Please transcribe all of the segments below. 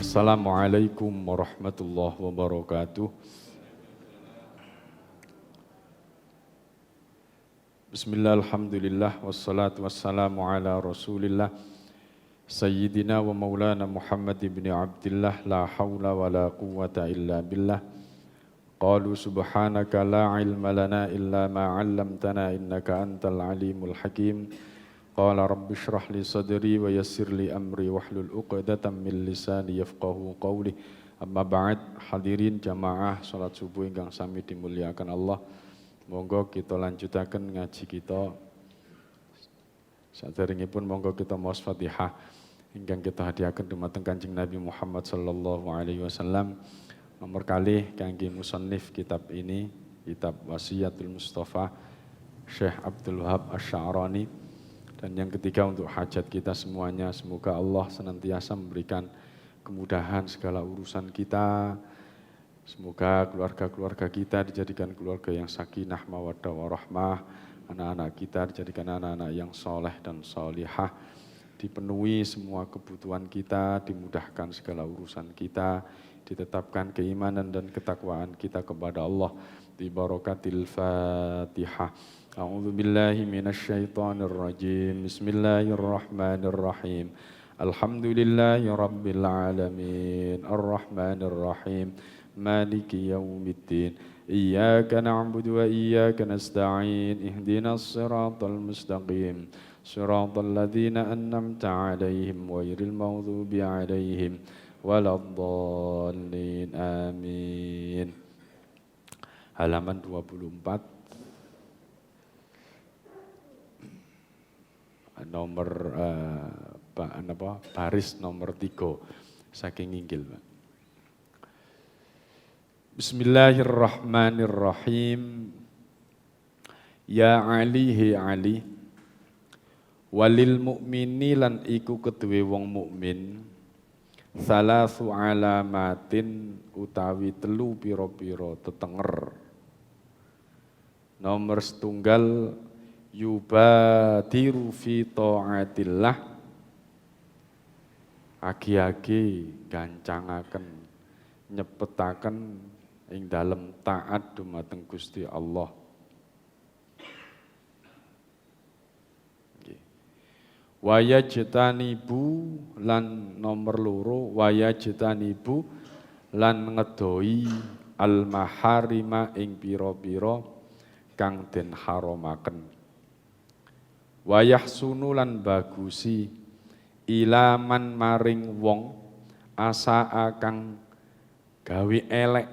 Assalamualaikum warahmatullahi wabarakatuh. Bismillah, alhamdulillah, wassalatu wassalamu ala rasulillah Sayyidina wa maulana Muhammad ibn Abdillah. La hawla wa la quwwata illa billah. Qalu subhanaka la ilma lana illa ma 'allamtana innaka antal alimul hakim. Qala rabbi shrah li sadri wa yassir li amri wahlul 'uqdatam min lisani yafqahu qawli. Amma ba'd, hadirin jamaah salat subuh ingkang sami dimuliakan Allah. Monggo kita lanjutaken ngaji kita. Saderengipun monggo kita maos Fatihah ingkang kita hadiahaken dumateng Kanjeng Nabi Muhammad sallallahu alaihi wasallam. Nomor kalih kangge musannif kitab ini, kitab Wasiyatul Mustafa Syekh Abdul Wahab Asy-Sya'rani. Dan yang ketiga untuk hajat kita semuanya, semoga Allah senantiasa memberikan kemudahan segala urusan kita. Semoga keluarga-keluarga kita dijadikan keluarga yang sakinah, mawaddah, warahmah. Anak-anak kita dijadikan anak-anak yang soleh dan solihah. Dipenuhi semua kebutuhan kita, dimudahkan segala urusan kita. Ditetapkan keimanan dan ketakwaan kita kepada Allah. Di barakatil Fatihah. A'udzu billahi minasyaitonir rajim. Bismillahirrahmanirrahim. Alhamdulillahi rabbil alamin. Arrahmanir rahim. Maliki yaumiddin. Iyyaka na'budu wa iyyaka nasta'in. Ihdinas siratal mustaqim. Siratal ladzina an'amta 'alaihim ghairil maghdubi 'alaihim waladdallin. Amin. Halaman 24. Nomor baris nomor 3 saking inggil, Pak. Bismillahirrahmanirrahim. Ya Ali he Ali, walil mukmini lan iku keduwe wong mukmin, salasu alamatin utawi telu pira-pira tetenger. Nomor setunggal yubadiru fi ta'atillah, agi-agi gancangaken nyepetaken ing dalem taat dumateng Gusti Allah. Wayajtanibu lan nomor loro, wayajtanibu lan ngedoi al maharima ing pira-pira kang den haramaken. Wayahsunu lan bagusi ilaman maring wong asa kang gawe elek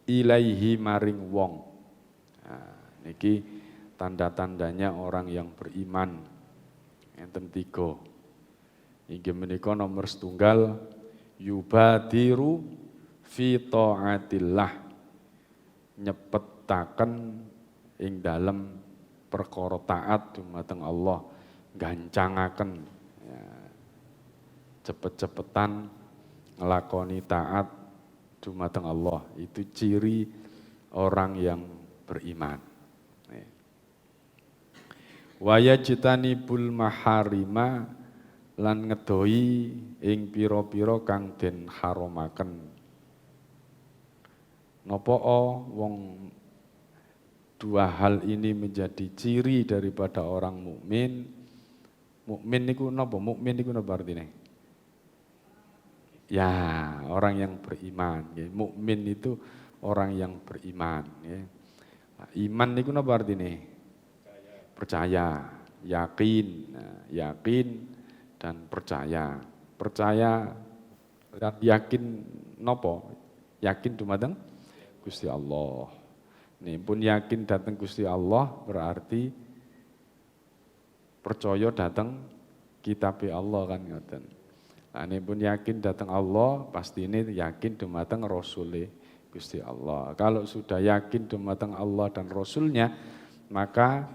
ilaihi maring wong. Nah, niki tanda-tandanya orang yang beriman. Enten 3. Inggih menika nomor setunggal yubadiru fi ta'atillah, nyepetaken ing dalem perkara taat dumateng Allah, gancangaken ya, cepet-cepetan ngelakoni taat dumateng Allah. Itu ciri orang yang beriman. Wayajtanibul maharima lan ngedoi ing pira-pira kang den haramaken. Napa wong dua hal ini menjadi ciri daripada orang mukmin. Mukmin niku napa? Mukmin niku napa artine? Ya, orang yang beriman. Ya. Mukmin itu orang yang beriman. Ya. Iman niku napa artine? Percaya, yakin, yakin dan percaya. Percaya dan yakin napa? Yakin dumateng Gusti Allah. Nih pun yakin datang Gusti Allah berarti percaya datang kitab Allah kan ngoten. Nah, ini pun yakin datang Allah pasti ini yakin dumateng Rasule Gusti Allah. Kalau sudah yakin dumateng Allah dan Rasulnya, maka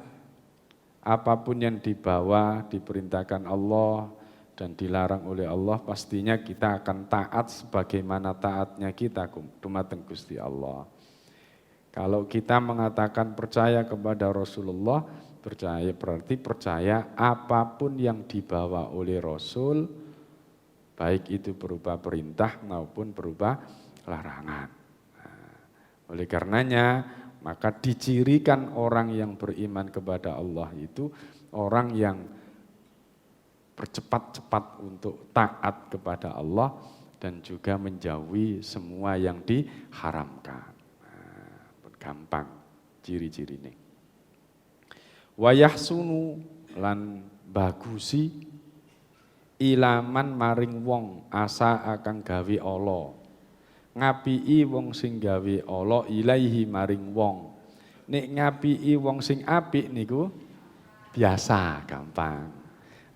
apapun yang dibawa diperintahkan Allah dan dilarang oleh Allah, pastinya kita akan taat sebagaimana taatnya kita dumateng Gusti Allah. Kalau kita mengatakan percaya kepada Rasulullah, percaya berarti percaya apapun yang dibawa oleh Rasul baik itu berupa perintah maupun berupa larangan. Nah, oleh karenanya maka dicirikan orang yang beriman kepada Allah itu orang yang bercepat-cepat untuk taat kepada Allah dan juga menjauhi semua yang diharamkan. Nah, gampang ciri-ciri ini. Wayahsunu lan bagusi ilaman maring wong asa akan gawe Allah. Ngapii wong sing gawe Allah ilaihi maring wong. Nek ngapii wong sing apik niku biasa, gampang.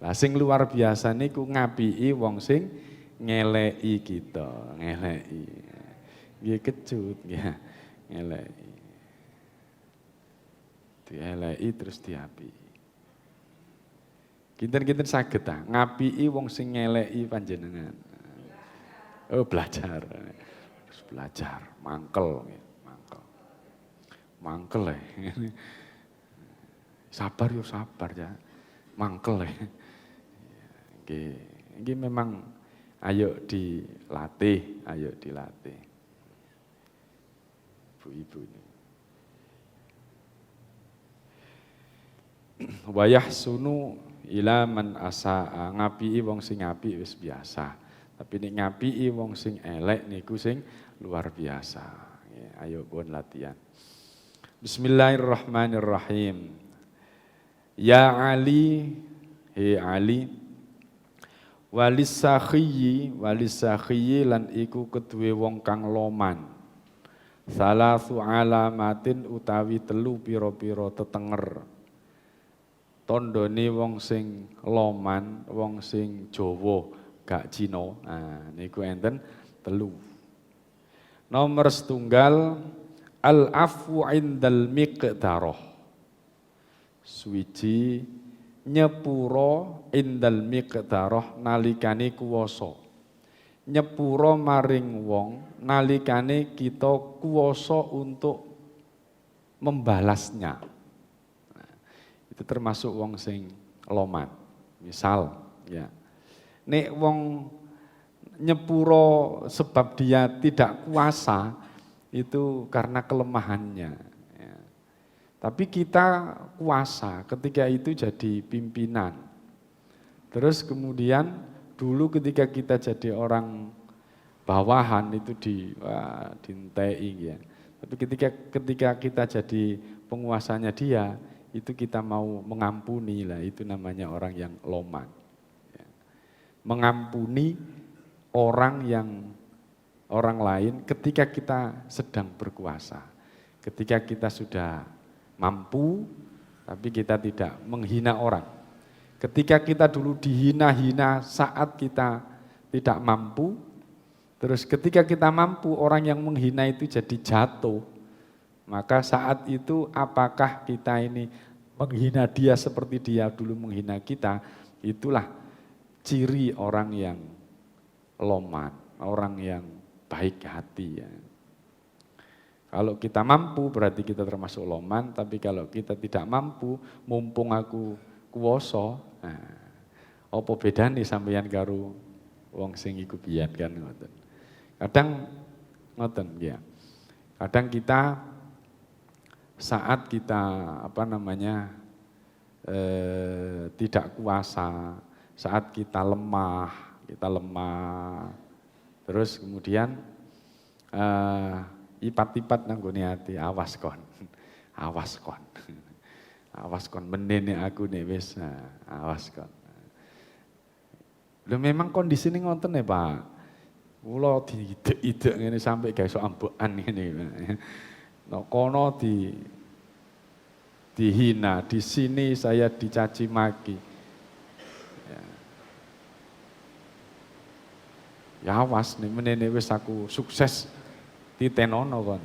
Lah sing luar biasa niku ngapii wong sing ngeleki kita, ngeleki. Nggih kecut ya, ngeleki. Dieleki terus diapii. Kinten-kinten saged ta ngapii wong sing ngeleki panjenengan. Oh, belajar. Terus belajar, mangkel. Mangkel ya. Sabar yo sabar ya. Mangkel ya. Nggih memang ayo dilatih. Ibu-ibu ini. Wayah sunu ila man asaa ngapii wong sing apik wis biasa. Tapi nek ngapii wong sing elek niku sing luar biasa. Ya, ayo pun latihan. Bismillahirrahmanirrahim. Ya Ali, he Ali, walisakhiyi lan iku keduwe wong kang loman. Salasu alamatin utawi telu pira-pira tetenger. Tondone wong sing loman, wong sing Jawa, gak Cina. Nah, niku enten telu. Nomor setunggal al-afwu indal miqdarah. Suwiji nyepuro indal miqdarah nalikane kuwasa. Nyepuro maring wong nalikane kita kuwasa untuk membalasnya. Itu termasuk wong sing loman. Misal, ya. Nek wong nyepuro sebab dia tidak kuasa itu karena kelemahannya. Ya. Tapi kita kuasa ketika itu jadi pimpinan. Terus kemudian dulu ketika kita jadi orang bawahan itu dintei ya. Tapi ketika kita jadi penguasanya dia, itu kita mau mengampuni lah, itu namanya orang yang loman. Ya. Mengampuni orang lain ketika kita sedang berkuasa. Ketika kita sudah mampu, tapi kita tidak menghina orang. Ketika kita dulu dihina-hina saat kita tidak mampu, terus ketika kita mampu orang yang menghina itu jadi jatuh. Maka saat itu apakah kita ini menghina dia seperti dia dulu menghina kita, itulah ciri orang yang loman, orang yang baik hati ya. Kalau kita mampu berarti kita termasuk loman, tapi kalau kita tidak mampu, mumpung aku kuwoso, nah, apa bedane sampeyan karo wong sing iku biyen kan ngoten. Kadang ngoten ya. Kadang kita saat kita tidak kuasa, saat kita lemah, terus kemudian ipat-ipat nanggone ati, awas kon, menene aku nih wis, awas kon. Lho memang kondisi ini ngoten ya Pak, kula diidek-idek ngene sampai gak iso ambekan ngene. No, kono dihina, di sini saya dicaci maki. Ya awas nih menene wis aku sukses titenono kon.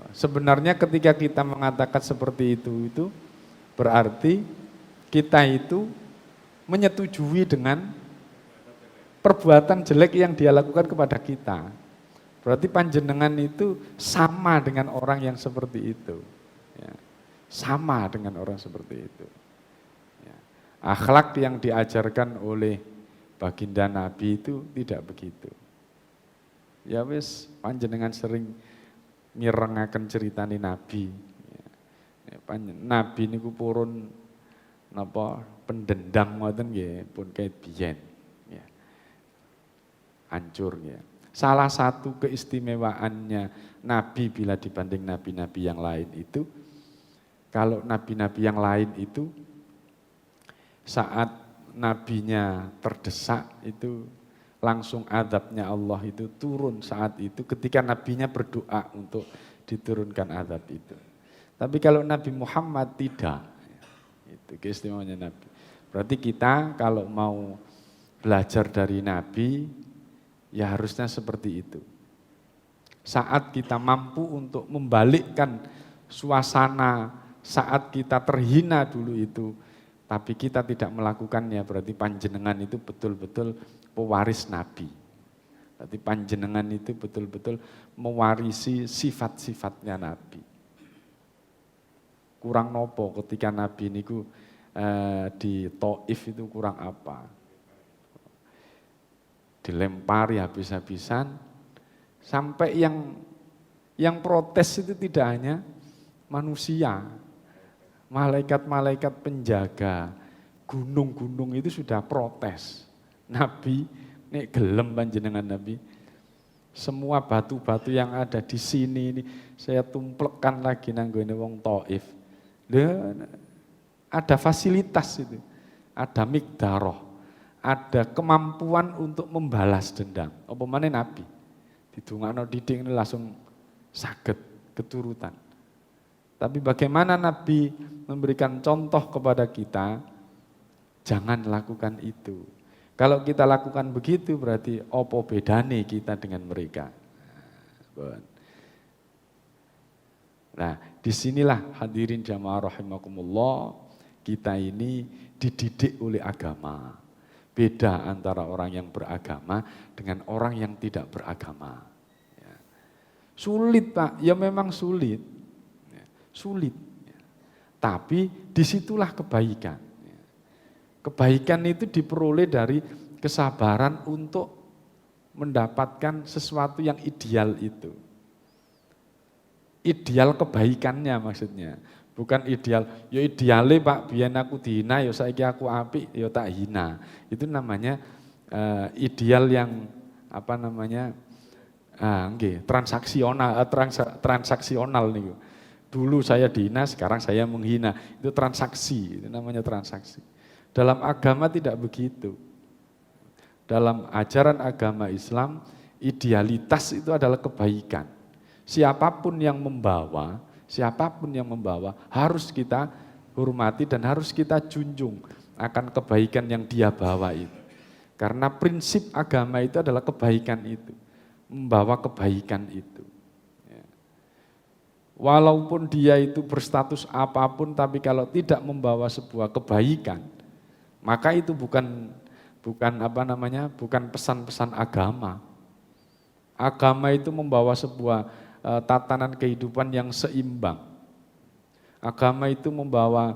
Sebenarnya ketika kita mengatakan seperti itu berarti kita itu menyetujui dengan perbuatan jelek yang dia lakukan kepada kita. Berarti panjenengan itu sama dengan orang yang seperti itu. Ya. Sama dengan orang seperti itu. Ya. Akhlak yang diajarkan oleh baginda Nabi itu tidak begitu. Ya wis panjenengan sering mirengaken ceritani Nabi. Nabi niku purun napa pendendam ngoten nggih pun kait biyen. Ya. Hancur ya. Salah satu keistimewaannya Nabi bila dibanding nabi-nabi yang lain itu, kalau nabi-nabi yang lain itu saat nabinya terdesak itu langsung azabnya Allah itu turun saat itu ketika nabinya berdoa untuk diturunkan azab itu. Tapi kalau Nabi Muhammad tidak, itu keistimewaannya Nabi. Berarti kita kalau mau belajar dari Nabi, ya harusnya seperti itu. Saat kita mampu untuk membalikkan suasana saat kita terhina dulu itu, tapi kita tidak melakukannya, berarti panjenengan itu betul-betul pewaris Nabi. Berarti panjenengan itu betul-betul mewarisi sifat-sifatnya Nabi. Kurang nopo ketika Nabi niku di Taif itu kurang apa? Dilempari habis-habisan, sampai yang protes itu tidak hanya manusia, malaikat-malaikat penjaga gunung-gunung itu sudah protes. Nabi, nek gelem panjenengan Nabi, semua batu-batu yang ada di sini ini saya tumplekkan lagi nanggone wong Taif. Ada fasilitas itu, ada mikdaroh, ada kemampuan untuk membalas dendam. Apa maneh Nabi didongakno didik ini langsung saged keturutan. Tapi bagaimana Nabi memberikan contoh kepada kita, jangan lakukan itu. Kalau kita lakukan begitu berarti apa bedane kita dengan mereka. Nah, disinilah hadirin jamaah rahimakumullah, kita ini dididik oleh agama. Beda antara orang yang beragama dengan orang yang tidak beragama. Ya. Sulit Pak, ya memang sulit. Ya. Sulit. Ya. Tapi disitulah kebaikan. Ya. Kebaikan itu diperoleh dari kesabaran untuk mendapatkan sesuatu yang ideal itu. Ideal kebaikannya maksudnya. Bukan ideal, ya ideale Pak, biyen aku dihina, ya saiki aku apik, ya tak hina. Itu namanya ideal yang apa namanya, transaksional nih. Dulu saya dihina, sekarang saya menghina. Itu transaksi, itu namanya transaksi. Dalam agama tidak begitu. Dalam ajaran agama Islam, idealitas itu adalah kebaikan. Siapapun yang membawa harus kita hormati dan harus kita junjung akan kebaikan yang dia bawa itu. Karena prinsip agama itu adalah kebaikan itu, membawa kebaikan itu. Walaupun dia itu berstatus apapun, tapi kalau tidak membawa sebuah kebaikan, maka itu bukan pesan-pesan agama. Agama itu membawa sebuah tatanan kehidupan yang seimbang. Agama itu membawa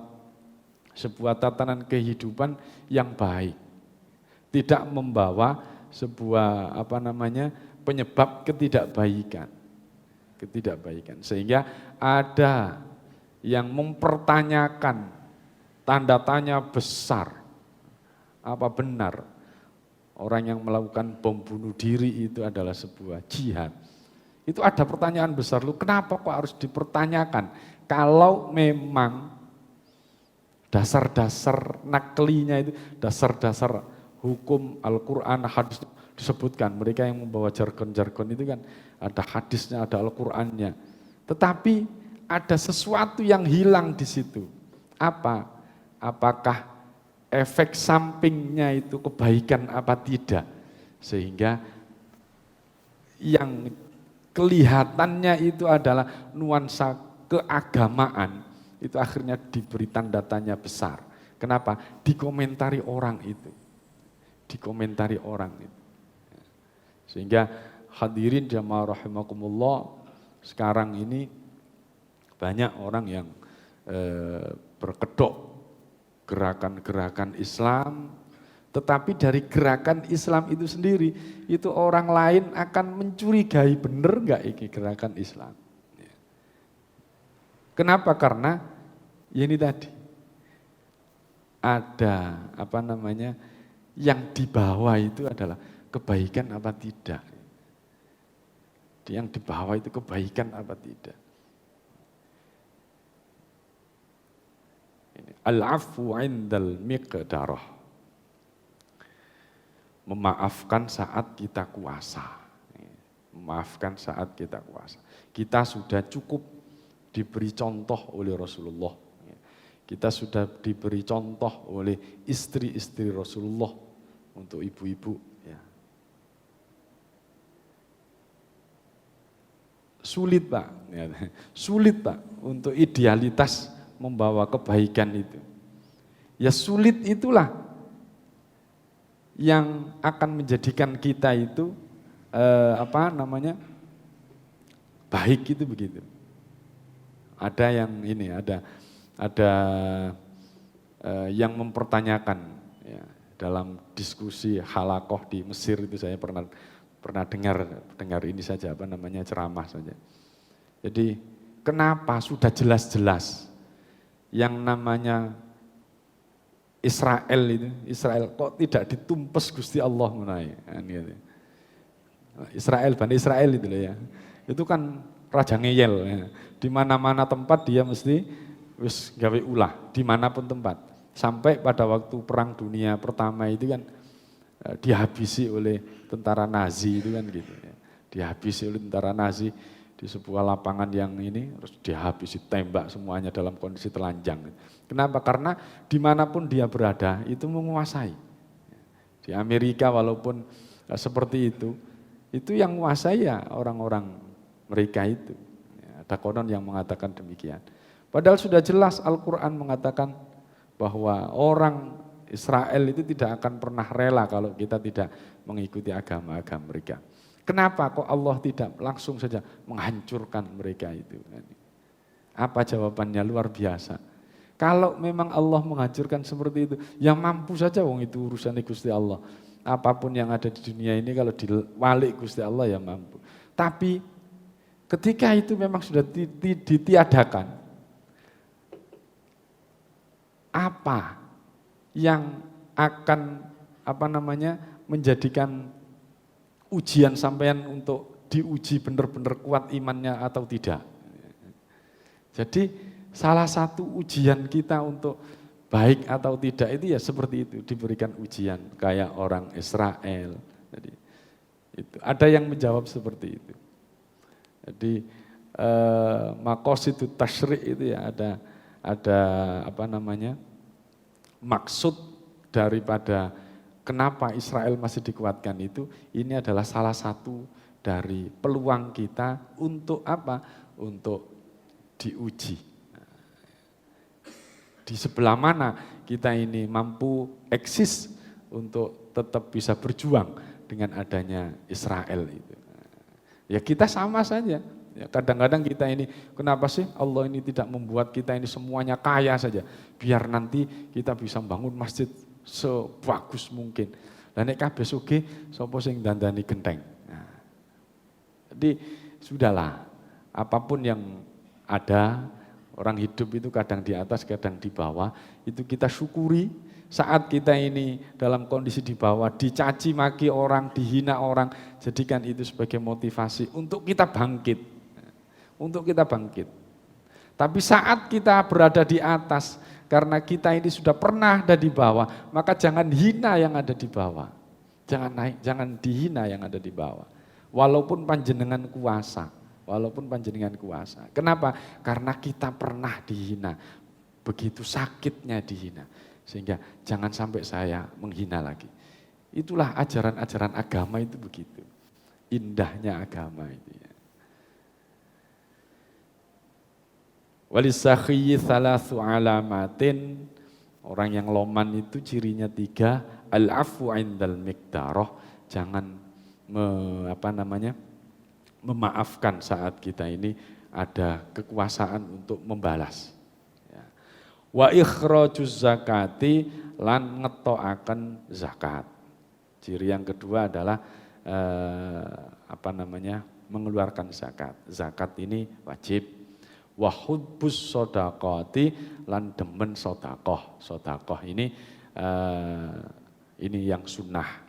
sebuah tatanan kehidupan yang baik. Tidak membawa sebuah penyebab ketidakbaikan. Sehingga ada yang mempertanyakan, tanda tanya besar, apa benar orang yang melakukan bom bunuh diri itu adalah sebuah jihad. Itu ada pertanyaan besar, lu kenapa kok harus dipertanyakan? Kalau memang dasar-dasar naklinya itu, dasar-dasar hukum Al-Quran, hadis disebutkan. Mereka yang membawa jargon-jargon itu kan ada hadisnya, ada Al-Qurannya. Tetapi ada sesuatu yang hilang di situ. Apa? Apakah efek sampingnya itu kebaikan apa tidak? Sehingga yang kelihatannya itu adalah nuansa keagamaan, itu akhirnya diberi tanda tanya besar. Kenapa? Dikomentari orang itu. Sehingga hadirin jamaah rahimakumullah, sekarang ini banyak orang yang berkedok gerakan-gerakan Islam, Tetapi dari gerakan Islam itu sendiri, itu orang lain akan mencurigai bener nggak ini gerakan Islam. Kenapa? Karena ya ini tadi ada yang di bawah itu adalah kebaikan apa tidak. Yang di bawah itu kebaikan apa tidak. Al-'afwu 'indal miqdarah. Memaafkan saat kita kuasa. Memaafkan saat kita kuasa. Kita sudah cukup diberi contoh oleh Rasulullah. Kita sudah diberi contoh oleh istri-istri Rasulullah untuk ibu-ibu. Ya. Sulit Pak, sulit Pak untuk idealitas membawa kebaikan itu. Ya sulit itulah yang akan menjadikan kita itu baik itu begitu. Ada yang ini, ada yang mempertanyakan ya, dalam diskusi halakoh di Mesir itu saya pernah dengar ini saja ceramah saja. Jadi kenapa sudah jelas-jelas yang namanya Israel kok tidak ditumpes Gusti Allah menaik. Bani Israel itu loh ya. Itu kan raja ngeyel ya. Di mana-mana tempat dia mesti wis gawe ulah, dimanapun tempat. Sampai pada waktu Perang Dunia Pertama itu kan dihabisi oleh tentara Nazi itu kan gitu ya. Dihabisi oleh tentara Nazi di sebuah lapangan yang ini, terus dihabisi tembak semuanya dalam kondisi telanjang. Kenapa? Karena dimanapun dia berada itu menguasai. Di Amerika walaupun seperti itu yang menguasai ya orang-orang mereka itu. Ada konon yang mengatakan demikian. Padahal sudah jelas Al-Quran mengatakan bahwa orang Israel itu tidak akan pernah rela kalau kita tidak mengikuti agama-agama mereka. Kenapa kok Allah tidak langsung saja menghancurkan mereka itu? Apa jawabannya? Luar biasa. Kalau memang Allah menghancurkan seperti itu, ya mampu saja wong itu urusan Gusti Allah. Apapun yang ada di dunia ini kalau diwalik Gusti Allah ya mampu. Tapi ketika itu memang sudah ditiadakan, apa yang akan menjadikan ujian sampean untuk diuji benar-benar kuat imannya atau tidak. Jadi salah satu ujian kita untuk baik atau tidak itu ya seperti itu, diberikan ujian kayak orang Israel. Jadi itu ada yang menjawab seperti itu. Jadi maqasidut tasyri' itu ya ada maksud daripada kenapa Israel masih dikuatkan itu, ini adalah salah satu dari peluang kita untuk apa? Untuk diuji. Di sebelah mana kita ini mampu eksis untuk tetap bisa berjuang dengan adanya Israel itu. Ya kita sama saja. Ya, kadang-kadang kita ini, kenapa sih Allah ini tidak membuat kita ini semuanya kaya saja, biar nanti kita bisa membangun masjid sebagus mungkin. Dan nek kabeh sugih sapa sing dandani genteng. Nah, jadi sudahlah, apapun yang ada, orang hidup itu kadang di atas, kadang di bawah, itu kita syukuri. Saat kita ini dalam kondisi di bawah, dicaci maki orang, dihina orang, jadikan itu sebagai motivasi untuk kita bangkit. Untuk kita bangkit. Tapi saat kita berada di atas, karena kita ini sudah pernah ada di bawah, maka jangan hina yang ada di bawah. Jangan dihina yang ada di bawah. Walaupun panjenengan kuasa. Kenapa? Karena kita pernah dihina. Begitu sakitnya dihina. Sehingga jangan sampai saya menghina lagi. Itulah ajaran-ajaran agama itu begitu. Indahnya agama itu ya. Walisakhiyi thalathu alamatin. Orang yang loman itu cirinya 3. Al-afu indal miqdarah. Jangan memaafkan saat kita ini ada kekuasaan untuk membalas. Ya. Wa ikhrajuz zakati lan ngetokaken zakat. Ciri yang kedua adalah mengeluarkan zakat. Zakat ini wajib. Wa hubbus shadaqati lan demen sedekah. Sedekah ini yang sunnah.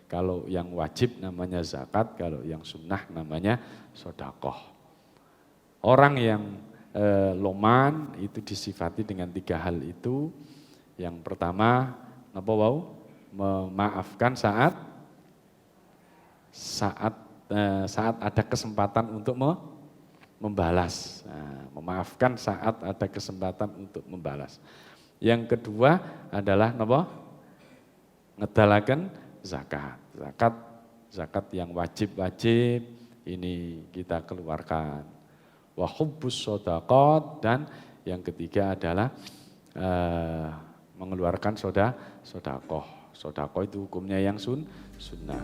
Kalau yang wajib namanya zakat, kalau yang sunnah namanya sedekah. Orang yang loman itu disifati dengan 3 hal itu. Yang pertama, memaafkan saat ada kesempatan untuk membalas. Nah, memaafkan saat ada kesempatan untuk membalas. Yang kedua adalah ngedalaken zakat. Zakat yang wajib ini kita keluarkan. Wa hubbus shadaqat, dan yang ketiga adalah mengeluarkan sedekah. Sedekah itu hukumnya yang sunnah.